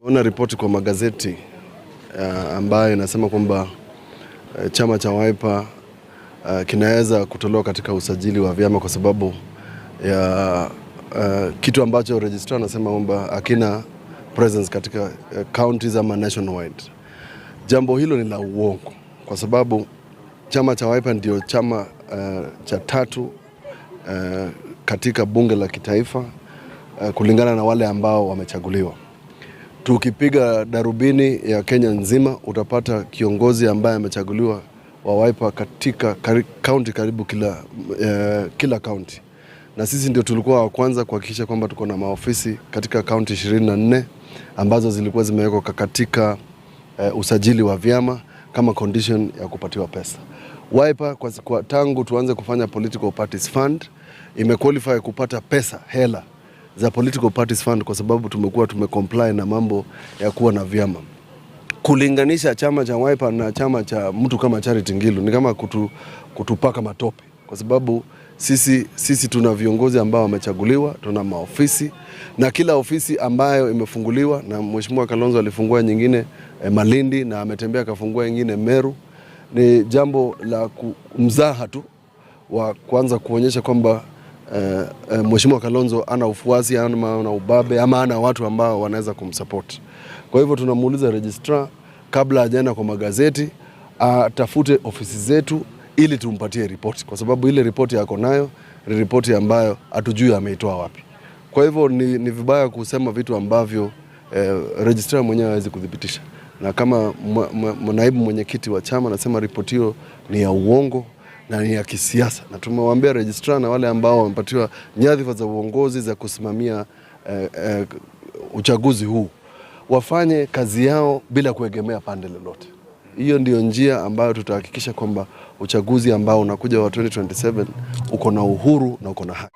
Ona ripoti kwa magazeti ambayo inasema kwamba chama cha Wiper kinaweza kutolewa katika usajili wa vyama kwa sababu ya kitu ambacho registrar anasema kwamba hakina presence katika counties ama nationwide. Jambo hilo ni la uongo kwa sababu chama cha Wiper ndio chama cha tatu katika bunge la kitaifa kulingana na wale ambao wamechaguliwa. Tukipiga darubini ya Kenya nzima utapata kiongozi ambaye amechaguliwa wa Wiper katika county karibu kila county. Na sisi ndio tulikuwa wa kwanza kuhakikisha kwamba tuko na maofisi katika county 24 ambazo zilikuwa zimewekwa katika usajili wa vyama kama condition ya kupatiwa pesa. Wiper kwa tangu tuanze kufanya political parties fund imequalify kupata pesa hela za political parties fund kwa sababu tumecomply na mambo ya kuwa na vyama. Kulinganisha chama cha Wiper na chama cha mtu kama Charity Ngilu ni kama kutupaka matope kwa sababu sisi tuna viongozi ambao wamechaguliwa, tuna maofisi na kila ofisi ambayo imefunguliwa, na Mheshimiwa Kalonzo alifungua nyingine Malindi na ametembea akafungua nyingine Meru. Ni jambo la kumzaha tu wa kwanza kuonyesha kwamba Mheshimiwa Kalonzo ana ufuasi ama ana ubabe ama ana watu ambao wanaweza kumsupport. Kwa hivyo tunamuuliza registrar kabla hajaenda kwa magazeti atafute ofisi zetu ili tumpatie ripoti kwa sababu ile ripoti yako nayo ni ripoti ambayo hatujui ameitoa wapi. Kwa hivyo ni vibaya kusema vitu ambavyo registrar mwenyewe hawezi kudhibitisha. Na kama naibu mwenyekiti wa chama nasema ripoti hiyo ni ya uongo na ni ya kisiasa, na tumewaambia registrar na wale ambao wamepatiwa nyadhifa za uongozi za kusimamia uchaguzi huu wafanye kazi yao bila kuegemea pande lolote. Hiyo ndio njia ambayo tutahakikisha kwamba uchaguzi ambao unakuja wa 2027 uko na uhuru na uko na haki.